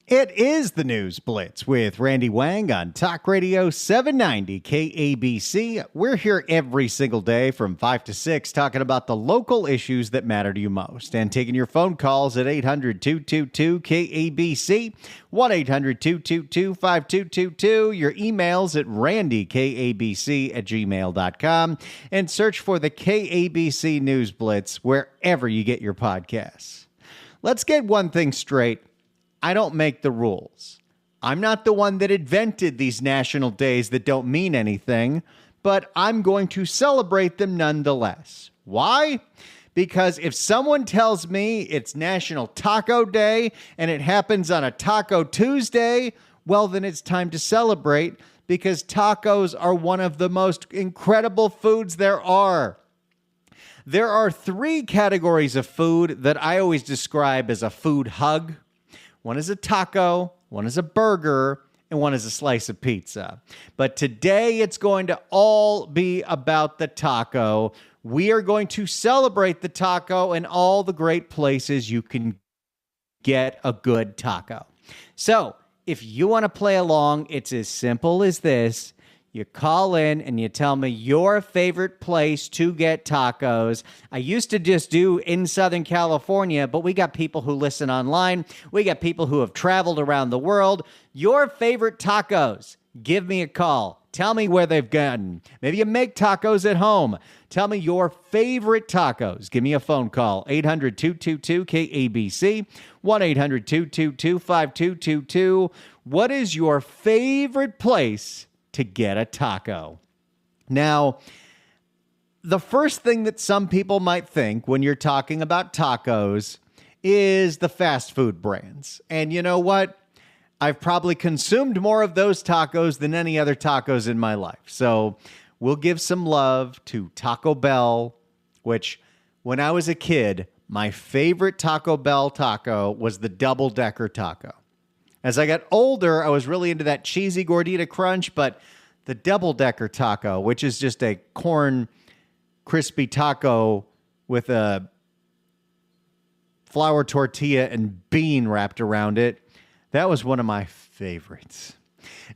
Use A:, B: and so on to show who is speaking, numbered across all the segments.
A: It is the News Blitz with Randy Wang on Talk Radio 790 KABC. We're here every single day from 5 to 6 talking about the local issues that matter to you most and taking your phone calls at 800-222-KABC, 1-800-222-5222, your emails at randykabc@gmail.com, and search for the KABC News Blitz wherever you get your podcasts. Let's get one thing straight. I don't make the rules. I'm not the one that invented these national days that don't mean anything, but I'm going to celebrate them nonetheless. Why? Because if someone tells me it's National Taco Day and it happens on a Taco Tuesday, well, then it's time to celebrate because tacos are one of the most incredible foods there are. There are three categories of food that I always describe as a food hug. One is a taco, one is a burger, and one is a slice of pizza. But today it's going to all be about the taco. We are going to celebrate the taco and all the great places you can get a good taco. So if you want to play along, it's as simple as this. You call in and you tell me your favorite place to get tacos. I used to just do in Southern California, but we got people who listen online. We got people who have traveled around the world. Your favorite tacos. Give me a call. Tell me where they've gotten. Maybe you make tacos at home. Tell me your favorite tacos. Give me a phone call. 800-222-KABC, 1-800-222-5222. What is your favorite place to get a taco? Now, the first thing that some people might think when you're talking about tacos is the fast food brands. And you know what? I've probably consumed more of those tacos than any other tacos in my life. So we'll give some love to Taco Bell, which when I was a kid, my favorite Taco Bell taco was the double-decker taco. As I got older, I was really into that cheesy gordita crunch, but the double-decker taco, which is just a corn crispy taco with a flour tortilla and bean wrapped around it, that was one of my favorites.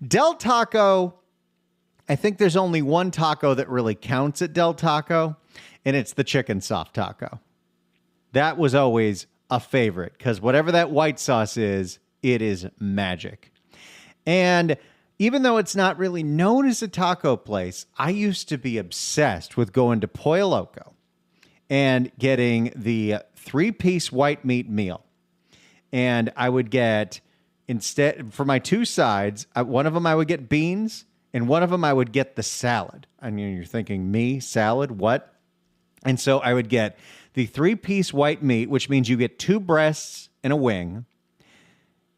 A: Del Taco, I think there's only one taco that really counts at Del Taco, and it's the chicken soft taco. That was always a favorite because whatever that white sauce is, it is magic. And even though it's not really known as a taco place, I used to be obsessed with going to Pollo Loco and getting the 3-piece white meat meal. And I would get, instead, for my two sides, one of them I would get beans, and one of them I would get the salad. I mean, you're thinking, me, salad, what? And so I would get the 3-piece white meat, which means you get 2 breasts and a wing.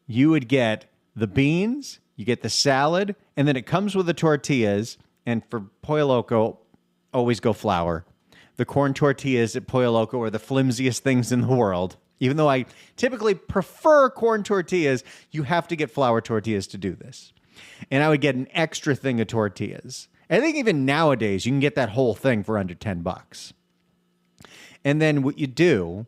A: You would get the beans, you get the salad, and then it comes with the tortillas. And for Pollo Loco, always go flour. The corn tortillas at Pollo Loco are the flimsiest things in the world. Even though I typically prefer corn tortillas, you have to get flour tortillas to do this. And I would get an extra thing of tortillas. I think even nowadays, you can get that whole thing for under $10. And then what you do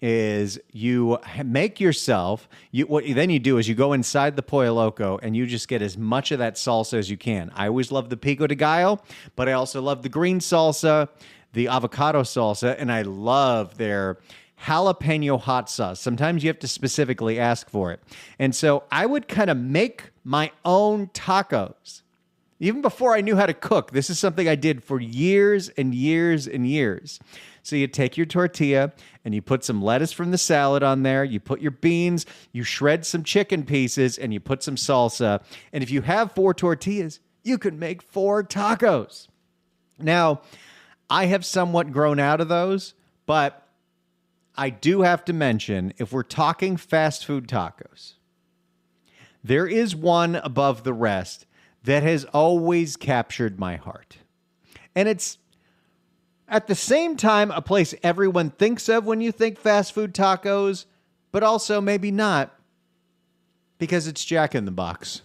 A: is you make yourself, what then you do is you go inside the Pollo Loco and you just get as much of that salsa as you can. I always love the pico de gallo, but I also love the green salsa, the avocado salsa, and I love their jalapeno hot sauce. Sometimes you have to specifically ask for it. And so I would kind of make my own tacos. Even before I knew how to cook, this is something I did for years and years and years. So you take your tortilla and you put some lettuce from the salad on there. You put your beans, you shred some chicken pieces, and you put some salsa. And if you have 4 tortillas, you can make 4 tacos. Now, I have somewhat grown out of those, but I do have to mention, if we're talking fast food tacos, there is one above the rest that has always captured my heart. And it's at the same time a place everyone thinks of when you think fast food tacos, but also maybe not, because it's Jack in the Box.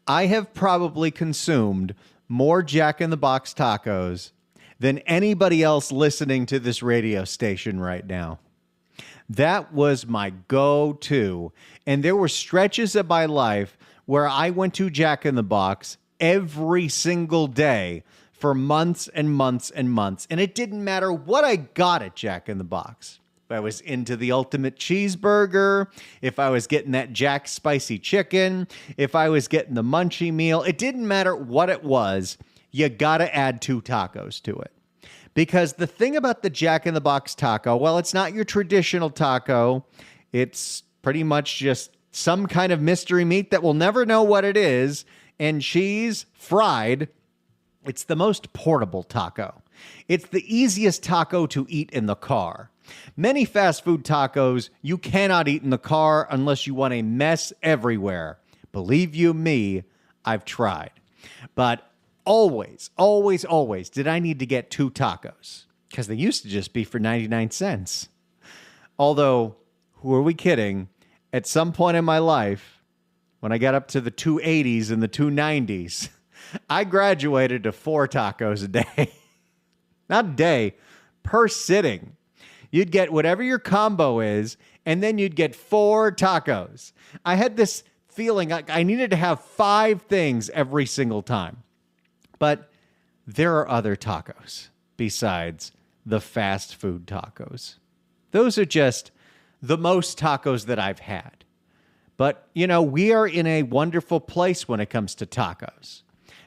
A: I have probably consumed more Jack in the Box tacos than anybody else listening to this radio station right now. That was my go-to. And there were stretches of my life where I went to Jack in the Box every single day for months and months and months. And it didn't matter what I got at Jack in the Box. If I was into the ultimate cheeseburger, if I was getting that Jack spicy chicken, if I was getting the munchie meal, it didn't matter what it was. You got to add 2 tacos to it. Because the thing about the Jack in the Box taco, well, it's not your traditional taco. It's pretty much just some kind of mystery meat that we'll never know what it is, and cheese fried. It's the most portable taco. It's the easiest taco to eat in the car. Many fast food tacos you cannot eat in the car unless you want a mess everywhere. Believe you me, I've tried. But always, always, always did I need to get 2 tacos because they used to just be for 99 cents. Although, who are we kidding? At some point in my life, when I got up to the 280s and the 290s, I graduated to 4 tacos a day. Not a day, per sitting. You'd get whatever your combo is, and then you'd get 4 tacos. I had this feeling like I needed to have 5 things every single time. But there are other tacos besides the fast food tacos. Those are just the most tacos that I've had. But, we are in a wonderful place when it comes to tacos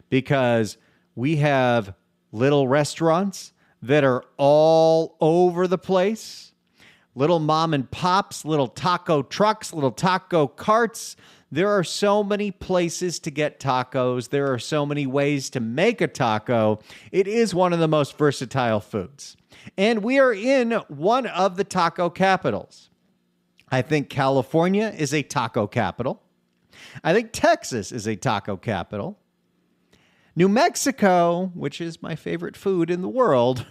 A: because we have little restaurants that are all over the place. Little mom and pops, little taco trucks, little taco carts. There are so many places to get tacos. There are so many ways to make a taco. It is one of the most versatile foods. And we are in one of the taco capitals. I think California is a taco capital. I think Texas is a taco capital. New Mexico, which is my favorite food in the world,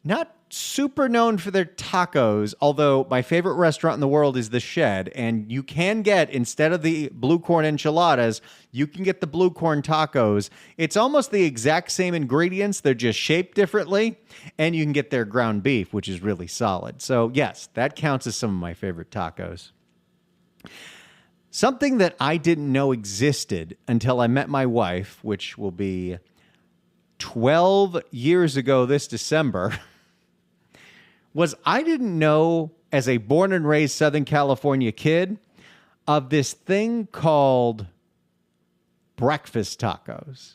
A: not super known for their tacos, although my favorite restaurant in the world is The Shed, and you can get, instead of the blue corn enchiladas, you can get the blue corn tacos. It's almost the exact same ingredients, they're just shaped differently, and you can get their ground beef, which is really solid. So yes, that counts as some of my favorite tacos. Something that I didn't know existed until I met my wife, which will be 12 years ago this December, was I didn't know, as a born and raised Southern California kid, of this thing called breakfast tacos.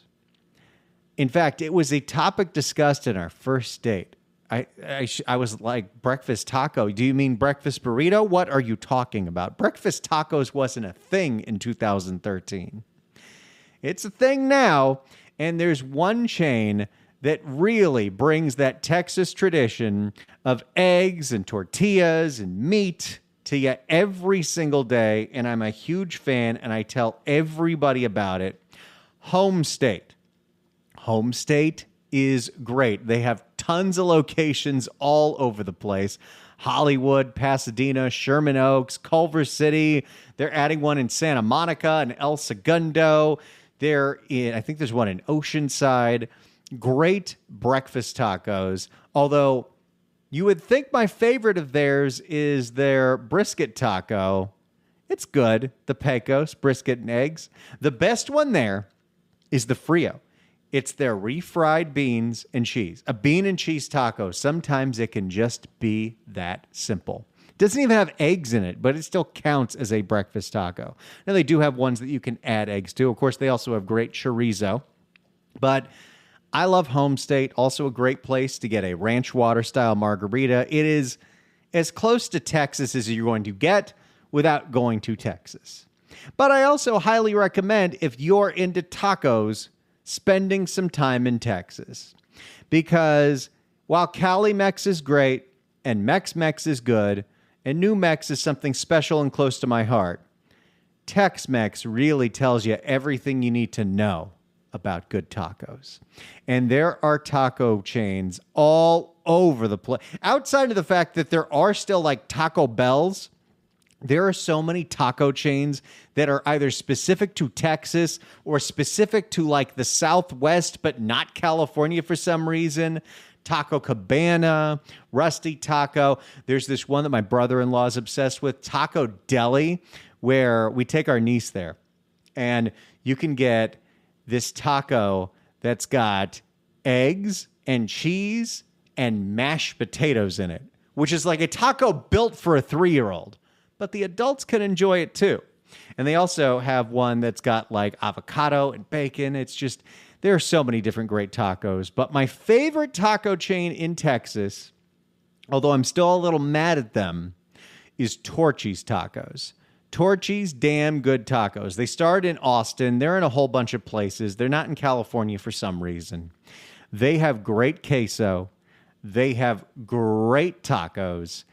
A: In fact, it was a topic discussed in our first date. I was like, breakfast taco? Do you mean breakfast burrito? What are you talking about? Breakfast tacos wasn't a thing in 2013. It's a thing now, and there's one chain that really brings that Texas tradition of eggs and tortillas and meat to you every single day, and I'm a huge fan, and I tell everybody about it. Home State. Home State is great. They have tons of locations all over the place. Hollywood, Pasadena, Sherman Oaks, Culver City. They're adding one in Santa Monica and El Segundo. I think there's one in Oceanside. Great breakfast tacos. Although you would think my favorite of theirs is their brisket taco. It's good. The Pecos, brisket and eggs. The best one there is the Frio. It's their refried beans and cheese. A bean and cheese taco. Sometimes it can just be that simple. Doesn't even have eggs in it, but it still counts as a breakfast taco. Now, they do have ones that you can add eggs to. Of course, they also have great chorizo. But I love Home State. Also a great place to get a ranch water style margarita. It is as close to Texas as you're going to get without going to Texas. But I also highly recommend, if you're into tacos, spending some time in Texas. Because while Cali Mex is great and Mex Mex is good and New Mex is something special and close to my heart, Tex-Mex really tells you everything you need to know about good tacos. And there are taco chains all over the place. Outside of the fact that there are still like Taco Bells, there are so many taco chains that are either specific to Texas or specific to like the Southwest, but not California for some reason. Taco Cabana, Rusty Taco. There's this one that my brother-in-law is obsessed with, Taco Deli, where we take our niece there. And you can get this taco that's got eggs and cheese and mashed potatoes in it, which is like a taco built for a 3-year-old. But the adults can enjoy it too. And they also have one that's got like avocado and bacon. It's just, there are so many different great tacos. But my favorite taco chain in Texas, although I'm still a little mad at them, is Torchy's Tacos. Torchy's damn good tacos. They started in Austin. They're in a whole bunch of places. They're not in California for some reason. They have great queso. They have great tacos.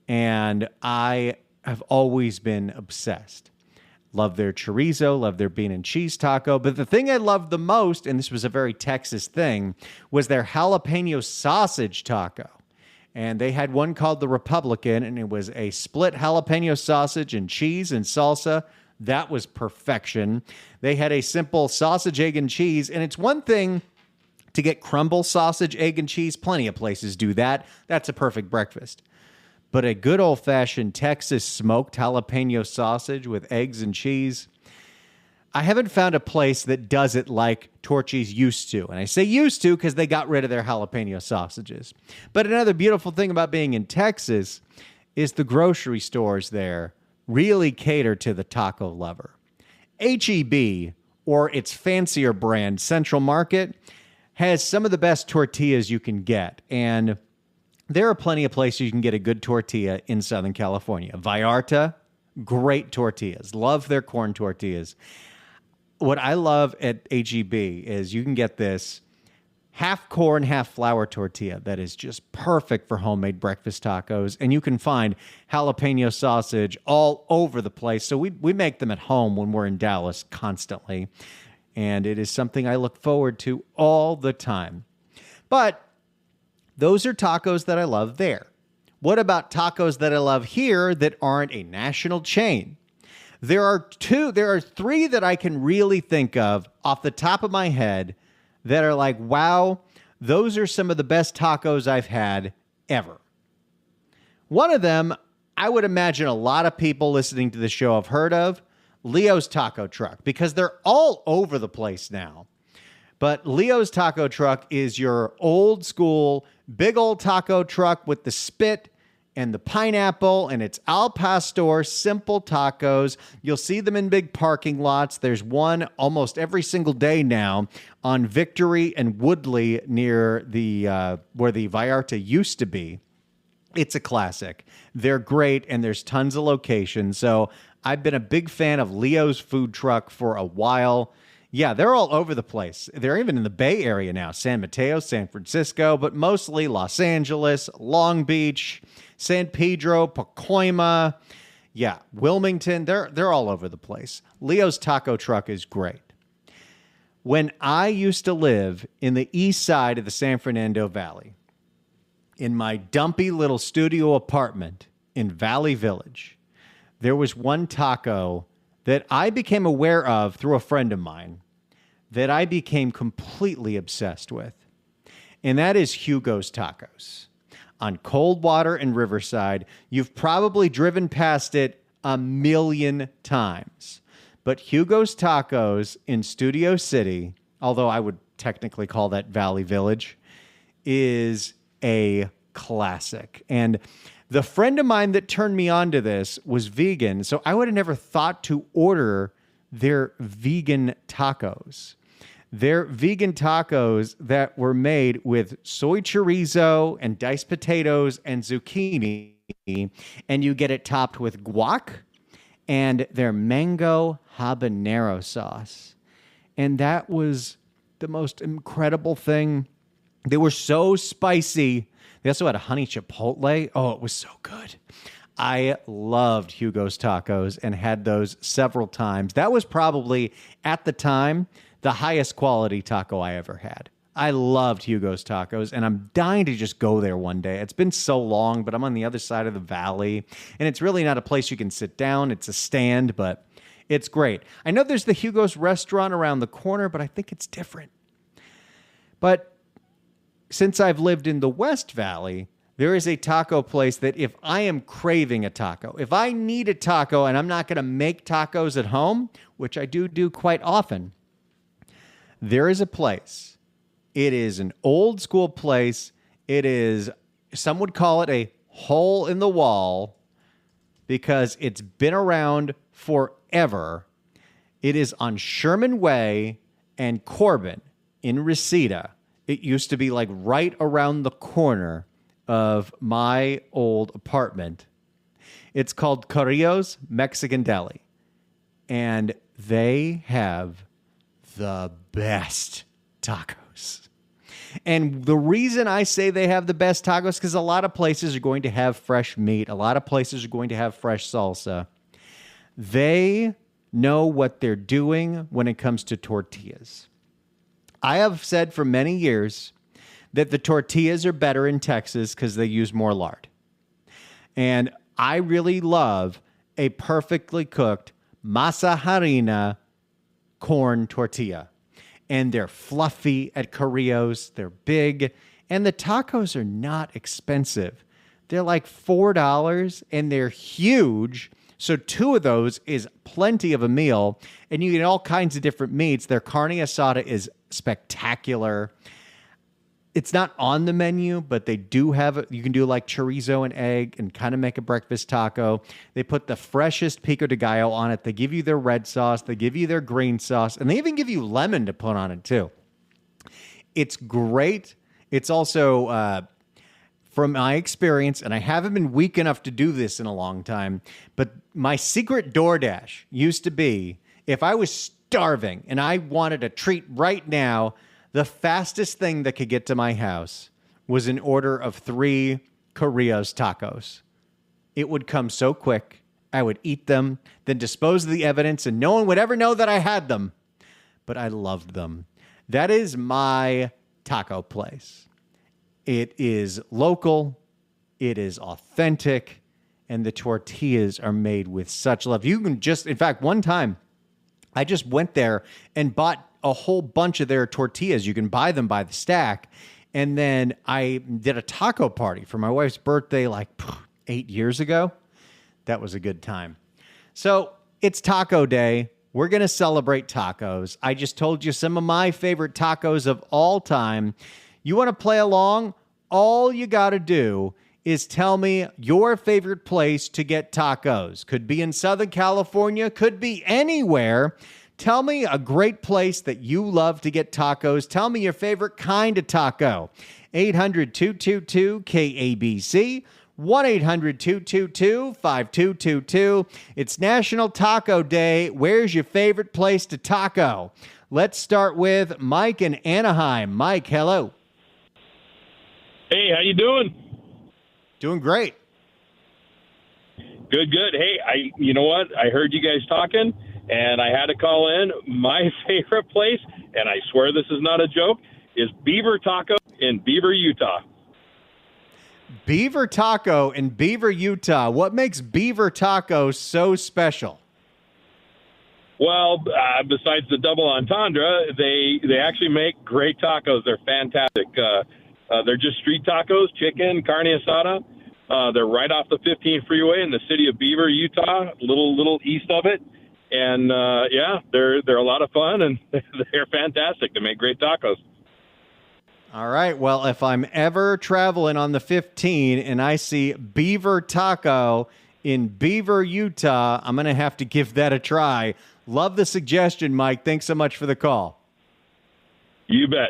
A: And I have always been obsessed. Love their chorizo, love their bean and cheese taco. But the thing I loved the most, and this was a very Texas thing, was their jalapeno sausage taco. And they had one called the Republican, and it was a split jalapeno sausage and cheese and salsa. That was perfection. They had a simple sausage, egg, and cheese. And it's one thing to get crumble sausage, egg, and cheese. Plenty of places do that. That's a perfect breakfast. But a good old-fashioned Texas smoked jalapeno sausage with eggs and cheese, I haven't found a place that does it like Torchy's used to. And I say used to because they got rid of their jalapeno sausages. But another beautiful thing about being in Texas is the grocery stores there really cater to the taco lover. H-E-B, or its fancier brand, Central Market, has some of the best tortillas you can get. And there are plenty of places you can get a good tortilla in Southern California. Vallarta, great tortillas. Love their corn tortillas. What I love at H-E-B is you can get this half corn, half flour tortilla that is just perfect for homemade breakfast tacos. And you can find jalapeno sausage all over the place. So we make them at home when we're in Dallas constantly. And it is something I look forward to all the time. But those are tacos that I love there. What about tacos that I love here that aren't a national chain? There are three that I can really think of off the top of my head that are like, wow, those are some of the best tacos I've had ever. One of them, I would imagine a lot of people listening to the show have heard of, Leo's Taco Truck, because they're all over the place now. But Leo's Taco Truck is your old school, big old taco truck with the spit and the pineapple, and it's al pastor, simple tacos. You'll see them in big parking lots. There's one almost every single day now on Victory and Woodley near the where the Vallarta used to be. It's a classic. They're great, and there's tons of locations. So I've been a big fan of Leo's food truck for a while. Yeah, they're all over the place. They're even in the Bay Area now, San Mateo, San Francisco, but mostly Los Angeles, Long Beach, San Pedro, Pacoima. Yeah, Wilmington, they're all over the place. Leo's Taco Truck is great. When I used to live in the east side of the San Fernando Valley, in my dumpy little studio apartment in Valley Village, there was one taco that I became aware of through a friend of mine that I became completely obsessed with. And that is Hugo's Tacos. On Coldwater and Riverside, you've probably driven past it a million times. But Hugo's Tacos in Studio City, although I would technically call that Valley Village, is a classic. And the friend of mine that turned me on to this was vegan, so I would have never thought to order their vegan tacos. They're vegan tacos that were made with soy chorizo and diced potatoes and zucchini, and you get it topped with guac and their mango habanero sauce. And that was the most incredible thing. They were so spicy. They also had a honey chipotle. Oh, it was so good. I loved Hugo's Tacos and had those several times. That was probably, at the time, the highest quality taco I ever had. I loved Hugo's Tacos, and I'm dying to just go there one day. It's been so long, but I'm on the other side of the valley, and it's really not a place you can sit down. It's a stand, but it's great. I know there's the Hugo's restaurant around the corner, but I think it's different. But since I've lived in the West Valley, there is a taco place that if I am craving a taco, if I need a taco and I'm not going to make tacos at home, which I do quite often, there is a place. It is an old school place. It is, some would call it a hole in the wall because it's been around forever. It is on Sherman Way and Corbin in Reseda. It used to be like right around the corner of my old apartment. It's called Carrillo's Mexican Deli. And they have the best tacos. And the reason I say they have the best tacos, because a lot of places are going to have fresh meat. A lot of places are going to have fresh salsa. They know what they're doing when it comes to tortillas. I have said for many years that the tortillas are better in Texas because they use more lard. And I really love a perfectly cooked masa harina corn tortilla. And they're fluffy at Carrillo's. They're big. And the tacos are not expensive. They're like $4 and they're huge. So 2 of those is plenty of a meal. And you get all kinds of different meats. Their carne asada is spectacular. It's not on the menu, but they do have it. You can do like chorizo and egg and kind of make a breakfast taco. They put the freshest pico de gallo on it. They give you their red sauce. They give you their green sauce. And they even give you lemon to put on it too. It's great. It's also, from my experience, and I haven't been weak enough to do this in a long time, but my secret DoorDash used to be, if I was starving and I wanted a treat right now, the fastest thing that could get to my house was an order of 3 Carrillo's tacos. It would come so quick. I would eat them, then dispose of the evidence, and no one would ever know that I had them. But I loved them. That is my taco place. It is local. It is authentic. And the tortillas are made with such love. You can just, in fact, one time, I just went there and bought a whole bunch of their tortillas. You can buy them by the stack. And then I did a taco party for my wife's birthday like 8 years ago. That was a good time. So it's taco day. We're going to celebrate tacos. I just told you some of my favorite tacos of all time. You want to play along? All you got to do is tell me your favorite place to get tacos. Could be in Southern California, could be anywhere. Tell me a great place that you love to get tacos. Tell me your favorite kind of taco. 800-222-KABC, 1-800-222-5222. It's National Taco Day. Where's your favorite place to taco? Let's start with Mike in Anaheim. Mike, hello.
B: Hey, how you doing?
A: Doing great.
B: Good. Hey, you know what? I heard you guys talking, and I had to call in. My favorite place, and I swear this is not a joke, is Beaver Taco in Beaver, Utah.
A: Beaver Taco in Beaver, Utah. What makes Beaver Taco so special?
B: Well, besides the double entendre, they actually make great tacos. They're fantastic. They're just street tacos, chicken, carne asada. They're right off the 15 freeway in the city of Beaver, Utah, little east of it. And yeah, they're a lot of fun, and they're fantastic. They make great tacos.
A: All right. Well, if I'm ever traveling on the 15 and I see Beaver Taco in Beaver, Utah, I'm going to have to give that a try. Love the suggestion, Mike. Thanks so much for the call.
B: You bet.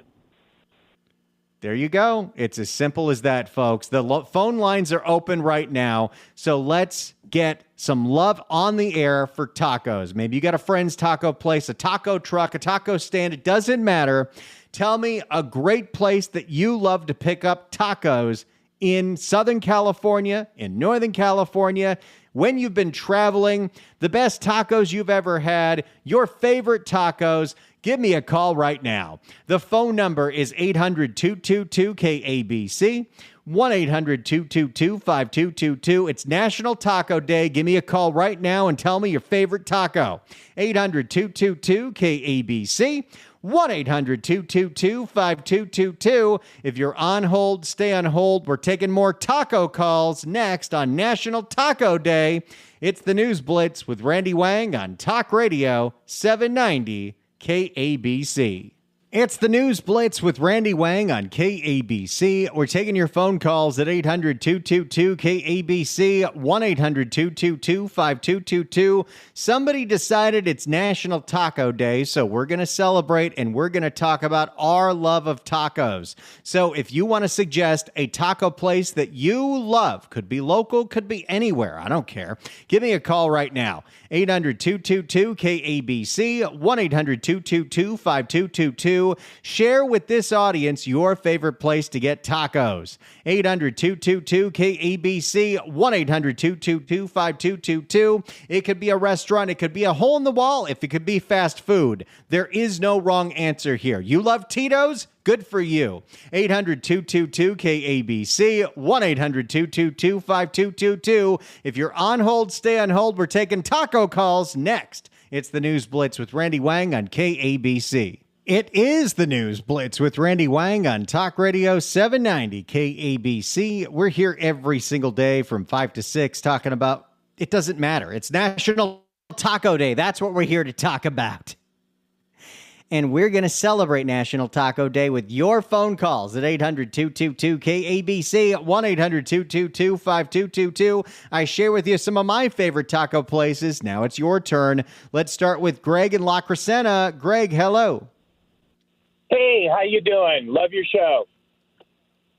A: There you go. It's as simple as that, folks. The phone lines are open right now. So let's get some love on the air for tacos. Maybe you got a friend's taco place, a taco truck, a taco stand. It doesn't matter. Tell me a great place that you love to pick up tacos in Southern California, in Northern California, when you've been traveling, the best tacos you've ever had, your favorite tacos. Give me a call right now. The phone number is 800-222-KABC, 1-800-222-5222. It's National Taco Day. Give me a call right now and tell me your favorite taco. 800-222-KABC, 1-800-222-5222. If you're on hold, stay on hold. We're taking more taco calls next on National Taco Day. It's the News Blitz with Randy Wang on Talk Radio 790 KABC. It's the News Blitz with Randy Wang on KABC. We're taking your phone calls at 800-222-KABC, 1-800-222-5222. Somebody decided it's National Taco Day, so we're going to celebrate and we're going to talk about our love of tacos. So if you want to suggest a taco place that you love, could be local, could be anywhere, I don't care, give me a call right now. 800-222-KABC, 1-800-222-5222. Share with this audience your favorite place to get tacos. 800-222-KABC, 1-800-222-5222. It could be a restaurant. It could be a hole in the wall. If it could be fast food. There is no wrong answer here. You love Tito's? Good for you. 800-222-KABC, 1-800-222-5222. If you're on hold, stay on hold. We're taking taco calls next. It's the News Blitz with Randy Wang on KABC. It is the News Blitz with Randy Wang on Talk Radio 790 KABC. We're here every single day from 5 to 6 talking about, it doesn't matter. It's National Taco Day. That's what we're here to talk about. And we're going to celebrate National Taco Day with your phone calls at 800-222-KABC, 1-800-222-5222. I share with you some of my favorite taco places. Now it's your turn. Let's start with Greg in La Crescenta. Greg, hello.
C: Hey, how you doing? Love your show.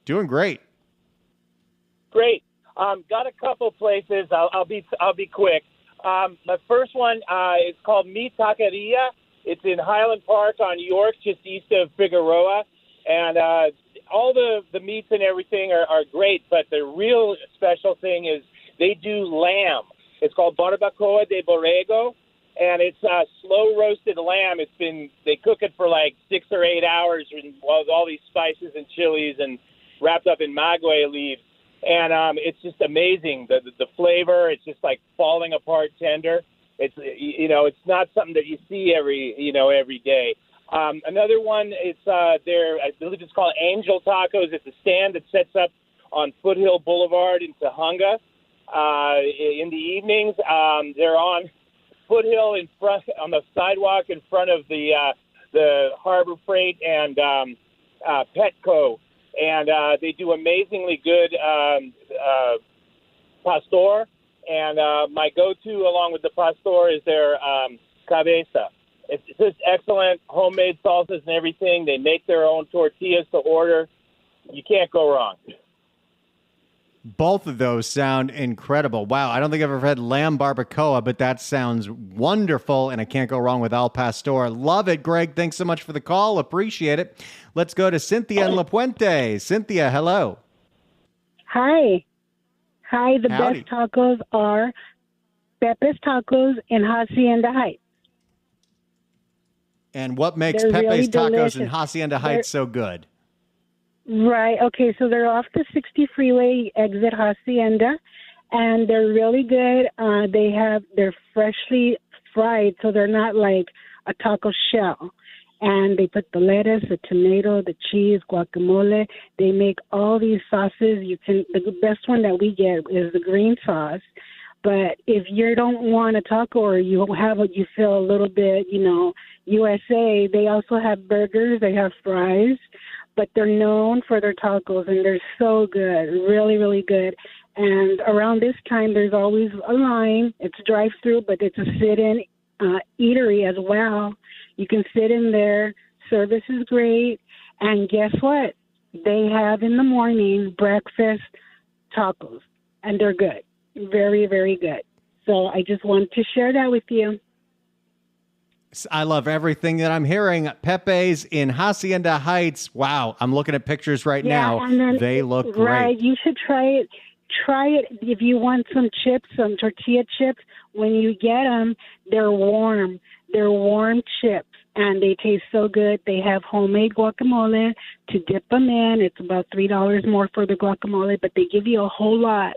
A: Doing great.
C: Great. Got a couple places. I'll be quick. My first one is called Mi Taqueria. It's in Highland Park on York, just east of Figueroa. And all the meats and everything are great, but the real special thing is they do lamb. It's called Barbacoa de Borrego, and it's slow roasted lamb. They cook it for like 6 or 8 hours with all these spices and chilies and wrapped up in maguey leaves. And it's just amazing. The flavor, it's just like falling apart tender. It's not something that you see every day. Another one, I believe it's called Angel Tacos. It's a stand that sets up on Foothill Boulevard in Tujunga. In the evenings, they're on Foothill in front on the sidewalk in front of the Harbor Freight and Petco, and they do amazingly good pastor. And my go-to along with the pastor is their cabeza. It's just excellent homemade salsas and everything. They make their own tortillas to order. You can't go wrong.
A: Both of those sound incredible. Wow, I don't think I've ever had lamb barbacoa, but that sounds wonderful, and I can't go wrong with Al Pastor. Love it, Greg. Thanks so much for the call. Appreciate it. Let's go to Cynthia in La Puente. Cynthia, hello.
D: Hi. Hi, the
A: Howdy.
D: best tacos are Pepe's Tacos in Hacienda Heights.
A: And what makes
D: They're
A: Pepe's
D: really
A: Tacos in
D: delicious.
A: Hacienda Heights so good?
D: Right. Okay, so they're off the 60 freeway exit Hacienda, and they're really good. They're freshly fried, so they're not like a taco shell. And they put the lettuce, the tomato, the cheese, guacamole. They make all these sauces. The best one that we get is the green sauce. But if you don't want a taco or you feel a little bit, USA, they also have burgers. They have fries, but they're known for their tacos, and they're so good, really, really good. And around this time, there's always a line. It's drive-through, but it's a sit-in eatery as well. You can sit in there. Service is great. And guess what? They have in the morning breakfast tacos, and they're good. Very, very good. So I just wanted to share that with you.
A: I love everything that I'm hearing. Pepe's in Hacienda Heights. Wow, I'm looking at pictures right now.
D: And then,
A: they look great.
D: Right, you should try it. Try it if you want some chips, some tortilla chips. When you get them, they're warm. They're warm chips, and they taste so good. They have homemade guacamole to dip them in. It's about $3 more for the guacamole, but they give you a whole lot.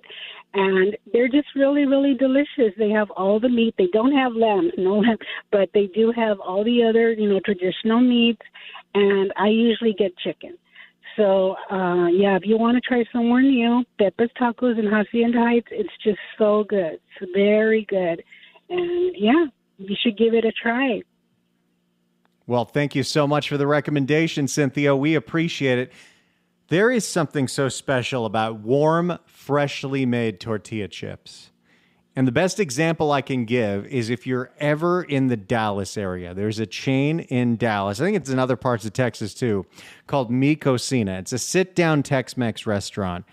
D: And they're just really, really delicious. They have all the meat. They don't have lamb, no lamb, but they do have all the other, traditional meats. And I usually get chicken. So, if you want to try somewhere new, Pepe's Tacos in Hacienda Heights, it's just so good. It's very good. And, you should give it a try.
A: Well, thank you so much for the recommendation, Cynthia. We appreciate it. There is something so special about warm, freshly made tortilla chips. And the best example I can give is if you're ever in the Dallas area. There's a chain in Dallas, I think it's in other parts of Texas too, called Mi Cocina. It's a sit-down Tex-Mex restaurant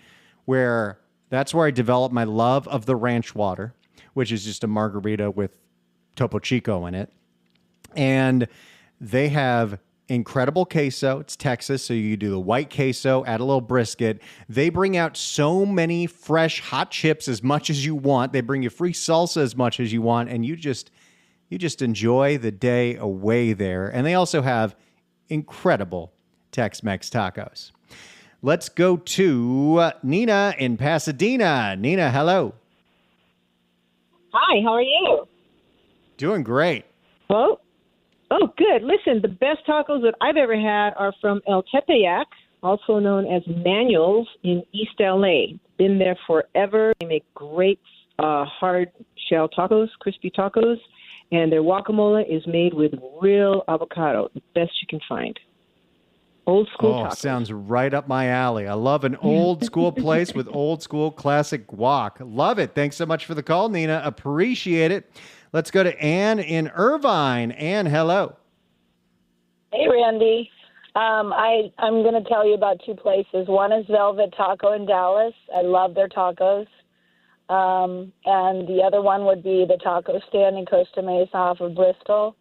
A: that's where I developed my love of the ranch water, which is just a margarita with Topo Chico in it. And they have incredible queso. It's Texas, so you do the white queso, add a little brisket. They bring out so many fresh hot chips as much as you want. They bring you free salsa as much as you want, and you just enjoy the day away there. And they also have incredible Tex-Mex tacos. Let's go to Nina in Pasadena. Nina, hello.
E: Hi, how are you?
A: Doing great.
E: Well, oh, good. Listen, the best tacos that I've ever had are from El Tepeyac, also known as Manuel's in East LA. Been there forever. They make great hard shell tacos, crispy tacos, and their guacamole is made with real avocado, the best you can find. Old school tacos.
A: Sounds right up my alley. I love an old school place with old school classic guac. Love it. Thanks so much for the call, Nina. Appreciate it. Let's go to Ann in Irvine. Ann, hello.
F: Hey, Randy. I'm going to tell you about two places. One is Velvet Taco in Dallas. I love their tacos. And the other one would be the taco stand in Costa Mesa off of Bristol.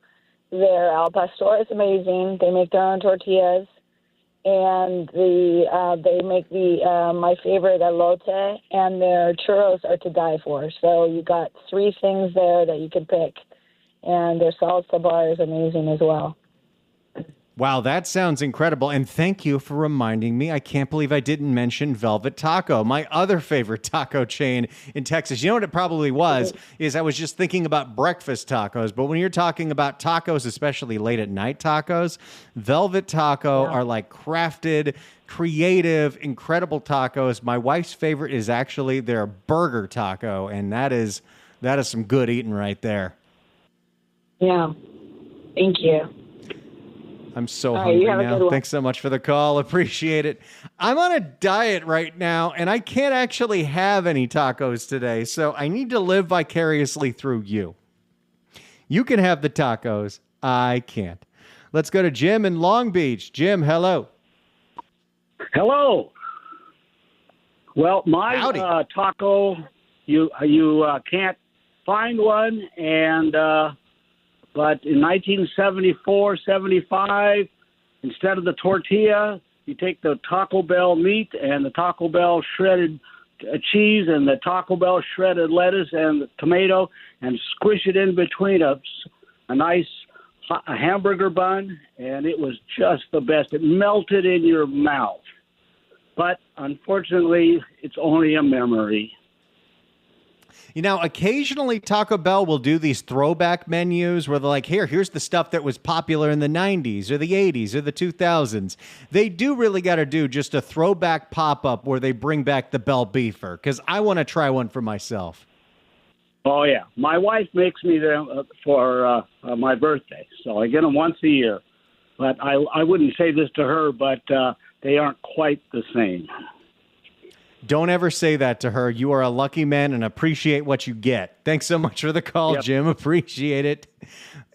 F: Their al pastor is amazing. They make their own tortillas. And they make my favorite elote, and their churros are to die for. So you got three things there that you can pick, and their salsa bar is amazing as well.
A: Wow, that sounds incredible. And thank you for reminding me. I can't believe I didn't mention Velvet Taco, my other favorite taco chain in Texas. You know what it probably was, is I was just thinking about breakfast tacos. But when you're talking about tacos, especially late at night tacos, Velvet Taco are like crafted, creative, incredible tacos. My wife's favorite is actually their burger taco. And that is some good eating right there.
F: Yeah. Thank you.
A: I'm so hungry now. Thanks so much for the call. Appreciate it. I'm on a diet right now, and I can't actually have any tacos today, so I need to live vicariously through you. You can have the tacos. I can't. Let's go to Jim in Long Beach. Jim, hello.
G: Hello. Well, my taco, you can't find one, and but in 1974, 75, instead of the tortilla, you take the Taco Bell meat and the Taco Bell shredded cheese and the Taco Bell shredded lettuce and the tomato and squish it in between a nice hamburger bun, and it was just the best. It melted in your mouth. But unfortunately, it's only a memory.
A: You know, occasionally Taco Bell will do these throwback menus where they're like, here's the stuff that was popular in the 90s or the 80s or the 2000s. They do really got to do just a throwback pop-up where they bring back the Bell Beefer, because I want to try one for myself.
G: Oh, yeah. My wife makes me them for my birthday, so I get them once a year. But I wouldn't say this to her, but they aren't quite the same.
A: Don't ever say that to her. You are a lucky man and appreciate what you get. Thanks so much for the call, yep. Jim. Appreciate it.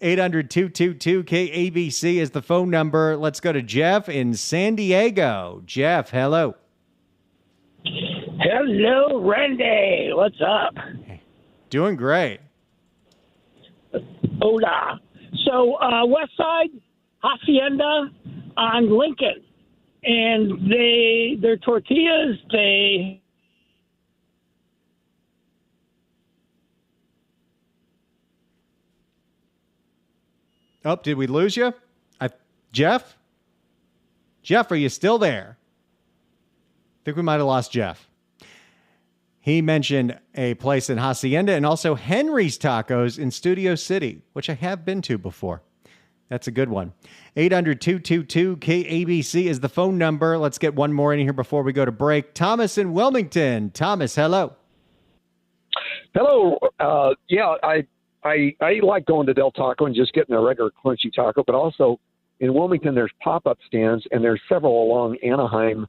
A: 800-222-KABC is the phone number. Let's go to Jeff in San Diego. Jeff, hello.
H: Hello, Randy. What's up?
A: Doing great.
H: Hola. So, West Side, Hacienda on Lincoln. And their tortillas,
A: Oh, did we lose you? Jeff? Jeff, are you still there? I think we might have lost Jeff. He mentioned a place in Hacienda and also Henry's Tacos in Studio City, which I have been to before. That's a good one. 800-222-KABC is the phone number. Let's get one more in here before we go to break. Thomas in Wilmington. Thomas, hello.
I: Hello. I like going to Del Taco and just getting a regular crunchy taco, but also in Wilmington there's pop-up stands, and there's several along Anaheim,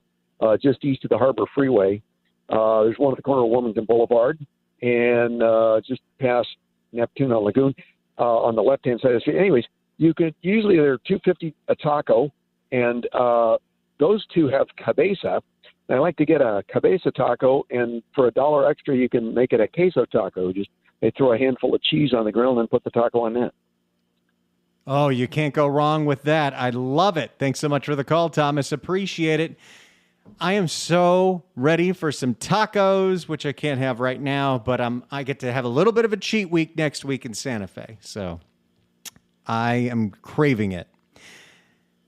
I: just east of the Harbor Freeway. There's one at the corner of Wilmington Boulevard and just past Neptuna Lagoon on the left-hand side of the street. Anyways, you could usually they're $2.50 a taco, and those two have cabeza. And I like to get a cabeza taco, and for $1 extra, you can make it a queso taco. Just they throw a handful of cheese on the grill and then put the taco on that.
A: Oh, you can't go wrong with that. I love it. Thanks so much for the call, Thomas. Appreciate it. I am so ready for some tacos, which I can't have right now, but I get to have a little bit of a cheat week next week in Santa Fe. So I am craving it.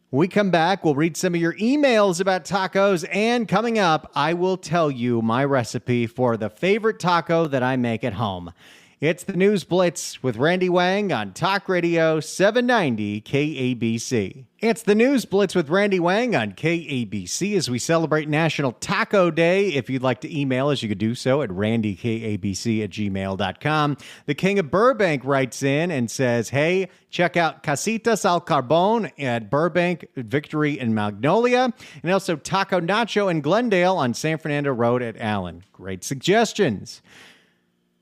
A: When we come back, we'll read some of your emails about tacos, and coming up, I will tell you my recipe for the favorite taco that I make at home. It's the News Blitz with Randy Wang on Talk Radio 790 KABC. It's the News Blitz with Randy Wang on KABC as we celebrate National Taco Day. If you'd like to email us, you could do so at randykabc@gmail.com. The King of Burbank writes in and says, hey, check out Casitas al Carbon at Burbank, Victory, and Magnolia, and also Taco Nacho in Glendale on San Fernando Road at Allen. Great suggestions.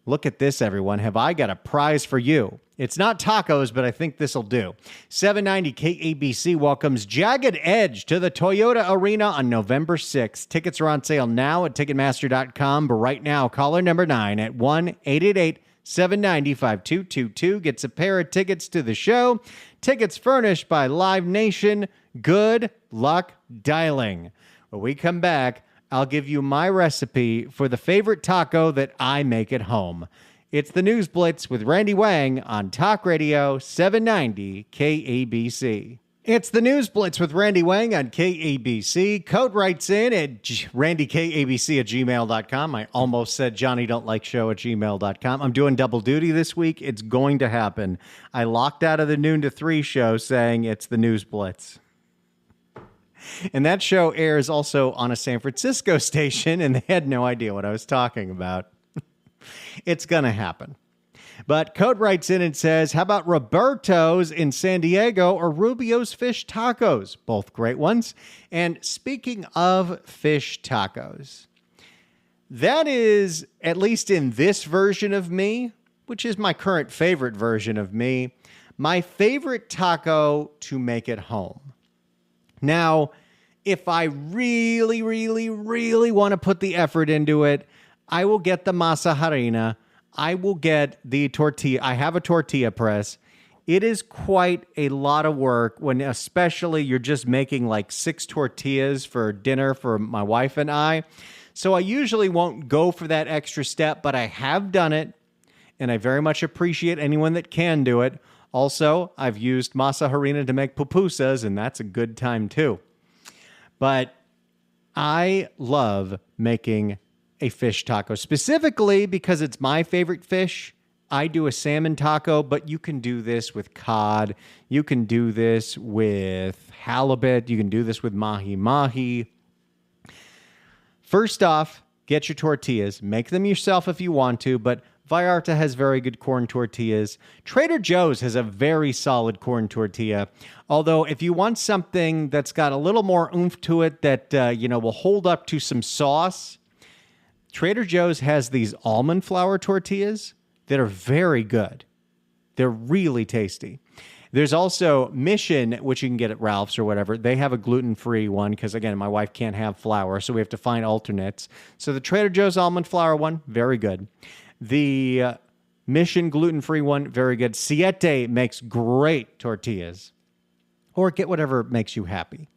A: Look at this, everyone. Have I got a prize for you? It's not tacos, but I think this will do. 790 KABC welcomes Jagged Edge to the Toyota Arena on November 6th. Tickets are on sale now at Ticketmaster.com, but right now, caller number 9 at 1-888-790-5222 gets a pair of tickets to the show. Tickets furnished by Live Nation. Good luck dialing. When we come back, I'll give you my recipe for the favorite taco that I make at home. It's the News Blitz with Randy Wang on Talk Radio 790 KABC. It's the News Blitz with Randy Wang on KABC. Code writes in at randykabc@gmail.com. I almost said Johnny Don't Like Show at gmail.com. I'm doing double duty this week. It's going to happen. I locked out of the noon to 3 show saying it's the News Blitz. And that show airs also on a San Francisco station, and they had no idea what I was talking about. It's going to happen. But Code writes in and says, how about Roberto's in San Diego or Rubio's Fish Tacos? Both great ones. And speaking of fish tacos, that is, at least in this version of me, which is my current favorite version of me, my favorite taco to make at home. Now, if I really, really, really want to put the effort into it, I will get the masa harina. I will get the tortilla. I have a tortilla press. It is quite a lot of work when especially you're just making like 6 tortillas for dinner for my wife and I. So I usually won't go for that extra step, but I have done it, and I very much appreciate anyone that can do it. Also, I've used masa harina to make pupusas, and that's a good time too. But I love making a fish taco, specifically because it's my favorite fish. I do a salmon taco, but you can do this with cod. You can do this with halibut. You can do this with mahi-mahi. First off, get your tortillas. Make them yourself if you want to, but Vallarta has very good corn tortillas. Trader Joe's has a very solid corn tortilla. Although if you want something that's got a little more oomph to it that will hold up to some sauce, Trader Joe's has these almond flour tortillas that are very good. They're really tasty. There's also Mission, which you can get at Ralph's or whatever. They have a gluten-free one because, again, my wife can't have flour, so we have to find alternates. So the Trader Joe's almond flour one, very good. The Mission gluten-free one, very good. Siete makes great tortillas. Or get whatever makes you happy.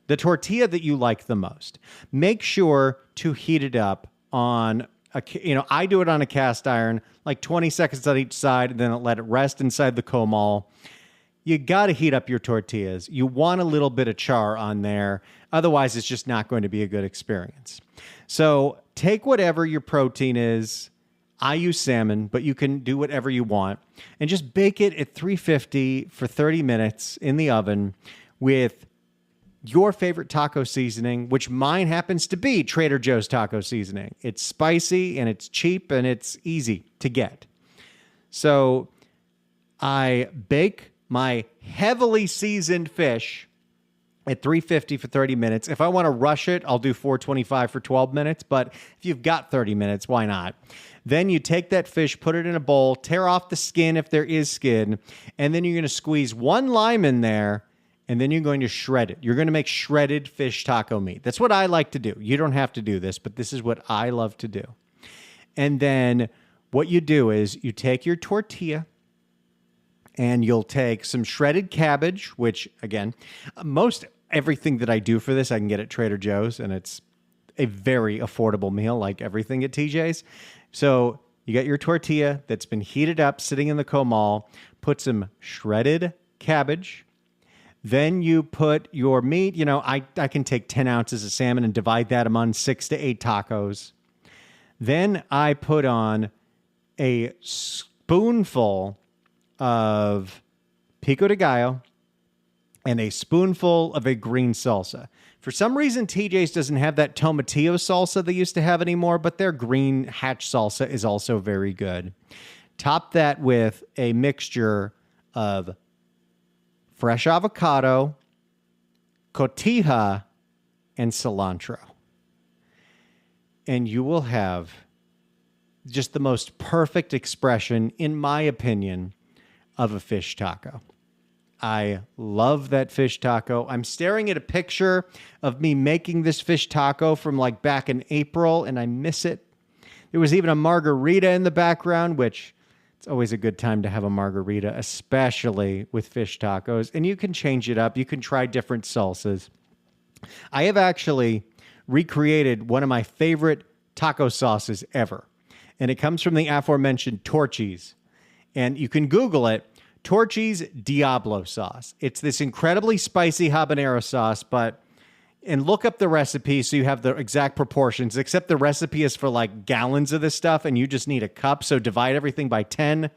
A: The tortilla that you like the most. Make sure to heat it up on I do it on a cast iron, like 20 seconds on each side, and then let it rest inside the comal. you got to heat up your tortillas. You want a little bit of char on there. Otherwise, it's just not going to be a good experience. So take whatever your protein is. I use salmon, but you can do whatever you want. And just bake it at 350 for 30 minutes in the oven with your favorite taco seasoning, which mine happens to be Trader Joe's taco seasoning. It's spicy and it's cheap and it's easy to get. So I bake my heavily seasoned fish at 350 for 30 minutes. If I want to rush it, I'll do 425 for 12 minutes. But if you've got 30 minutes, why not? Then you take that fish, put it in a bowl, tear off the skin if there is skin, and then you're going to squeeze one lime in there. And then you're going to shred it. You're going to make shredded fish taco meat. That's what I like to do. You don't have to do this, but this is what I love to do. And then what you do is you take your tortilla and you'll take some shredded cabbage, which, again, most everything that I do for this, I can get at Trader Joe's, and it's a very affordable meal like everything at TJ's. So you got your tortilla that's been heated up, sitting in the comal, put some shredded cabbage. Then you put your meat, I can take 10 ounces of salmon and divide that among 6 to 8 tacos. Then I put on a spoonful of pico de gallo and a spoonful of a green salsa. For some reason, TJ's doesn't have that tomatillo salsa they used to have anymore, but their green hatch salsa is also very good. Top that with a mixture of fresh avocado, cotija, and cilantro. And you will have just the most perfect expression, in my opinion, of a fish taco. I love that fish taco. I'm staring at a picture of me making this fish taco from like back in April, and I miss it. There was even a margarita in the background, which it's always a good time to have a margarita, especially with fish tacos. And you can change it up. You can try different salsas. I have actually recreated one of my favorite taco sauces ever. And it comes from the aforementioned Torchy's. And you can Google it, Torchy's Diablo sauce. It's this incredibly spicy habanero sauce, and look up the recipe so you have the exact proportions, except the recipe is for like gallons of this stuff and you just need a cup. So divide everything by 10,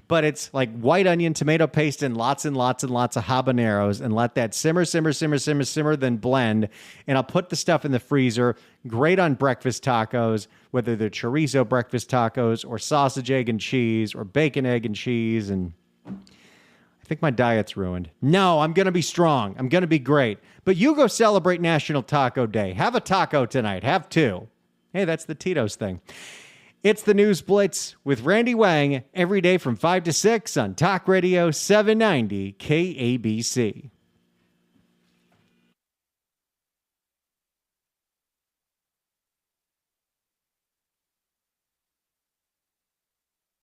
A: but it's like white onion, tomato paste, and lots and lots and lots of habaneros, and let that simmer, then blend. And I'll put the stuff in the freezer. Great on breakfast tacos, whether they're chorizo breakfast tacos or sausage, egg, and cheese or bacon, egg, and cheese. And I think my diet's ruined. No, I'm going to be strong. I'm going to be great. But you go celebrate National Taco Day. Have a taco tonight. Have 2. Hey, that's the Tito's thing. It's the News Blitz with Randy Wang every day from 5 to 6 on Talk Radio 790 KABC.